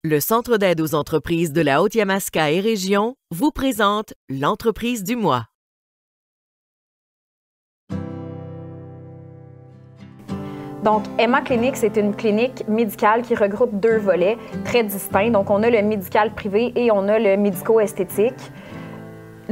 Le Centre d'aide aux entreprises de la Haute-Yamaska et Région vous présente l'entreprise du mois. Donc, Emma Clinic, c'est une clinique médicale qui regroupe deux volets très distincts. Donc, on a le médical privé et on a le médico-esthétique.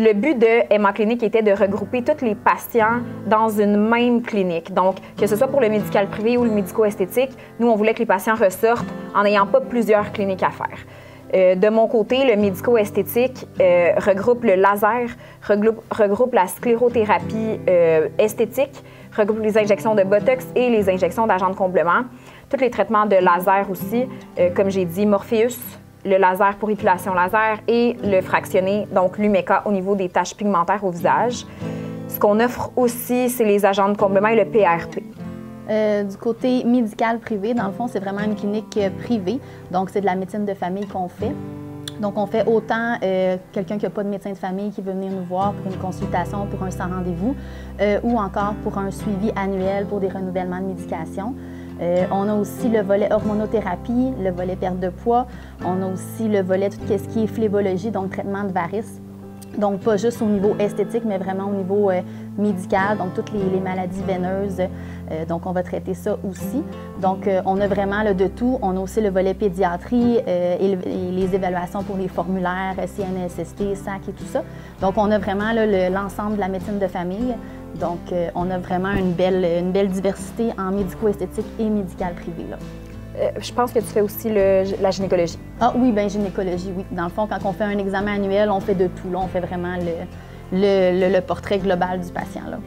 Le but de Emma Clinic était de regrouper tous les patients dans une même clinique. Donc, que ce soit pour le médical privé ou le médico-esthétique, nous, on voulait que les patients ressortent en n'ayant pas plusieurs cliniques à faire. De mon côté, le médico-esthétique regroupe le laser, regroupe la sclérothérapie esthétique, regroupe les injections de Botox et les injections d'agents de comblement. Tous les traitements de laser aussi, comme j'ai dit, Morpheus, le laser pour épilation laser et le fractionné, donc l'Umeka au niveau des taches pigmentaires au visage. Ce qu'on offre aussi, c'est les agents de comblement et le PRP. Du côté médical privé, dans le fond, c'est vraiment une clinique privée. Donc, c'est de la médecine de famille qu'on fait. Donc, on fait autant quelqu'un qui n'a pas de médecin de famille qui veut venir nous voir pour une consultation, pour un sans rendez-vous, ou encore pour un suivi annuel pour des renouvellements de médication. On a aussi le volet hormonothérapie, le volet perte de poids. On a aussi le volet tout ce qui est phlébologie, donc traitement de varices. Donc, pas juste au niveau esthétique, mais vraiment au niveau médical, donc toutes les maladies veineuses. Donc, on va traiter ça aussi. Donc, on a vraiment de tout. On a aussi le volet pédiatrie et les évaluations pour les formulaires, CNSST, SAC et tout ça. Donc, on a vraiment l'ensemble de la médecine de famille. Donc, on a vraiment une belle diversité en médico-esthétique et médical privé, là. Je pense que tu fais aussi la gynécologie. Ah oui, bien gynécologie, oui. Dans le fond, quand on fait un examen annuel, on fait de tout. Là, on fait vraiment le portrait global du patient, là.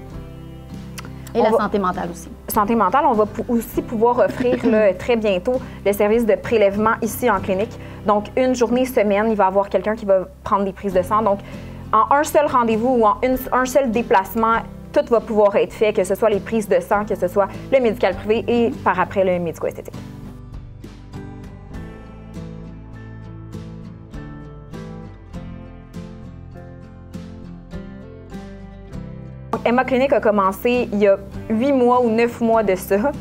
Et la santé mentale aussi. Santé mentale, on va aussi pouvoir offrir là, très bientôt le service de prélèvement ici en clinique. Donc, une journée, semaine, il va y avoir quelqu'un qui va prendre des prises de sang. Donc, en un seul rendez-vous ou en un seul déplacement, tout va pouvoir être fait, que ce soit les prises de sang, que ce soit le médical privé et par après le médico-esthétique. Emma Clinic a commencé il y a 8 mois ou 9 mois de ça.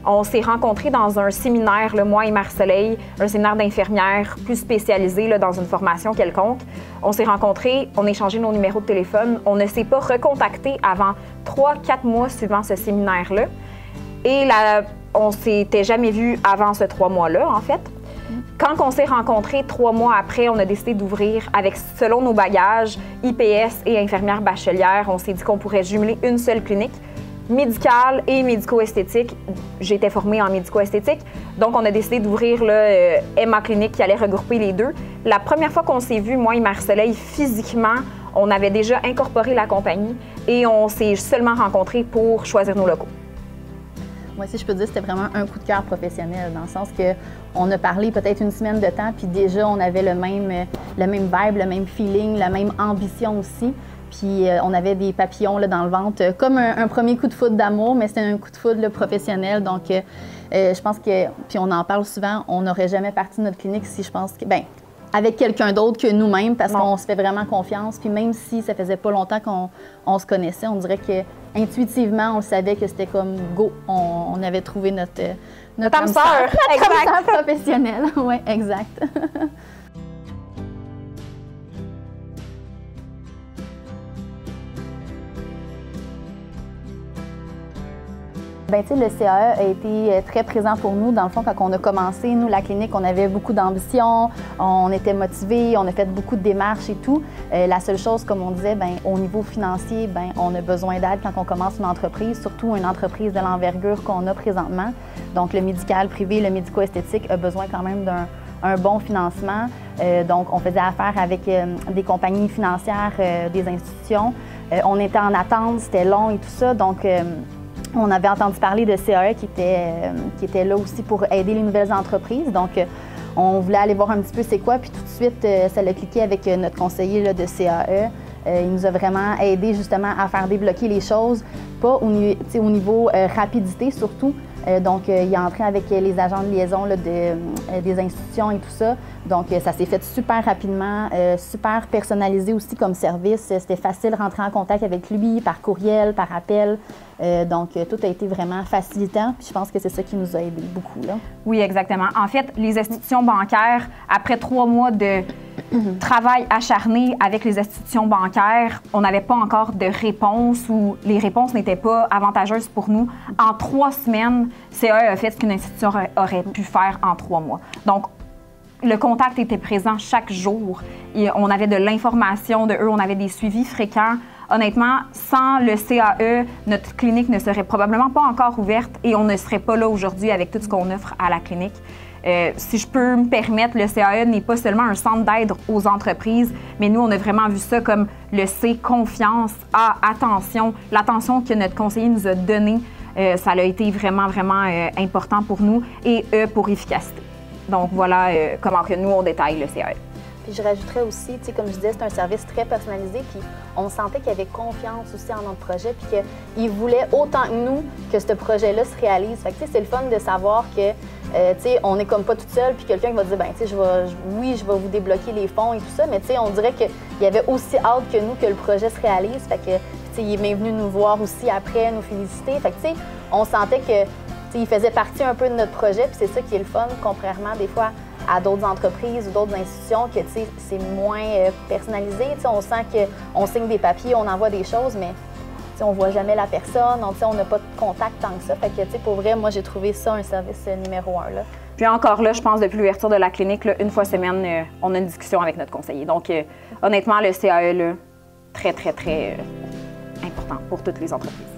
On s'est rencontrés dans un séminaire, moi et Marc-Soleil, un séminaire d'infirmières plus spécialisé là, dans une formation quelconque. On s'est rencontrés, on a échangé nos numéros de téléphone. On ne s'est pas recontacté avant 3-4 mois suivant ce séminaire-là. Et on ne s'était jamais vu avant ce 3 mois-là, en fait. Quand on s'est rencontrés 3 mois après, on a décidé d'ouvrir avec, selon nos bagages, IPS et infirmière bachelière. On s'est dit qu'on pourrait jumeler une seule clinique, médicale et médico-esthétique. J'étais formée en médico-esthétique, donc on a décidé d'ouvrir Emma Clinic qui allait regrouper les deux. La première fois qu'on s'est vu, moi et Marc-Soleil, physiquement, on avait déjà incorporé la compagnie et on s'est seulement rencontrés pour choisir nos locaux. Moi, si je peux dire, c'était vraiment un coup de cœur professionnel, dans le sens qu'on a parlé peut-être une semaine de temps, puis déjà, on avait le même vibe, le même feeling, la même ambition aussi. Puis on avait des papillons là, dans le ventre, comme un premier coup de foudre d'amour, mais c'était un coup de foudre là, professionnel. Donc, je pense que, puis on en parle souvent, on n'aurait jamais parti de notre clinique si je pense que, bien, avec quelqu'un d'autre que nous-mêmes, parce qu'on se fait vraiment confiance. Puis même si ça faisait pas longtemps qu'on se connaissait, on dirait que intuitivement, on savait que c'était comme go. On avait trouvé notre âme sœur. Notre âme sœur professionnelle. Oui, exact. Bien, tu sais, le CAE a été très présent pour nous. Dans le fond, quand on a commencé, nous, la clinique, on avait beaucoup d'ambition, on était motivés, on a fait beaucoup de démarches et tout. La seule chose, comme on disait, bien, au niveau financier, bien, on a besoin d'aide quand on commence une entreprise, surtout une entreprise de l'envergure qu'on a présentement. Donc, le médical privé, le médico-esthétique a besoin quand même d'un bon financement. Donc, on faisait affaire avec des compagnies financières, des institutions. On était en attente, c'était long et tout ça. Donc, on avait entendu parler de CAE qui était là aussi pour aider les nouvelles entreprises. Donc, on voulait aller voir un petit peu c'est quoi. Puis tout de suite, ça l'a cliqué avec notre conseiller là, de CAE. Il nous a vraiment aidé justement à faire débloquer les choses, pas au niveau rapidité surtout, Donc, il est entré avec les agents de liaison là, des institutions et tout ça. Donc, ça s'est fait super rapidement, super personnalisé aussi comme service. C'était facile de rentrer en contact avec lui par courriel, par appel. Donc, tout a été vraiment facilitant. Puis je pense que c'est ça qui nous a aidé beaucoup, là. Oui, exactement. En fait, les institutions bancaires, après 3 mois de travail acharné avec les institutions bancaires, on n'avait pas encore de réponse ou les réponses n'étaient pas avantageuses pour nous. En 3 semaines, CAE a fait ce qu'une institution aurait pu faire en 3 mois. Donc, le contact était présent chaque jour. Et on avait de l'information de eux, on avait des suivis fréquents. Honnêtement, sans le CAE, notre clinique ne serait probablement pas encore ouverte et on ne serait pas là aujourd'hui avec tout ce qu'on offre à la clinique. Si je peux me permettre, le CAE n'est pas seulement un centre d'aide aux entreprises, mais nous, on a vraiment vu ça comme le C, confiance, A, attention. L'attention que notre conseiller nous a donnée, ça a été vraiment, vraiment important pour nous, et E pour efficacité. Donc voilà comment que nous, on détaille le CAE. Puis je rajouterais aussi, tu sais, comme je disais, c'est un service très personnalisé, puis on sentait qu'il avait confiance aussi en notre projet, puis qu'il voulait autant que nous que ce projet-là se réalise. Fait que, tu sais, c'est le fun de savoir que, tu sais, on n'est comme pas toute seule, puis quelqu'un qui va dire, ben, tu sais, oui, je vais vous débloquer les fonds et tout ça, mais tu sais, on dirait qu'il y avait aussi hâte que nous que le projet se réalise. Fait que, tu sais, il est même venu nous voir aussi après, nous féliciter. Fait que, tu sais, on sentait que, tu sais, il faisait partie un peu de notre projet, puis c'est ça qui est le fun, contrairement des fois à d'autres entreprises ou d'autres institutions que, tu sais, c'est moins personnalisé. Tu sais, on sent qu'on signe des papiers, on envoie des choses, mais, tu sais, on voit jamais la personne, on n'a pas de contact tant que ça. Fait que, tu sais, pour vrai, moi, j'ai trouvé ça un service numéro 1, là. Puis encore là, je pense, depuis l'ouverture de la clinique, là, une fois semaine, on a une discussion avec notre conseiller. Donc, honnêtement, le CAE, là, très, très, très important pour toutes les entreprises.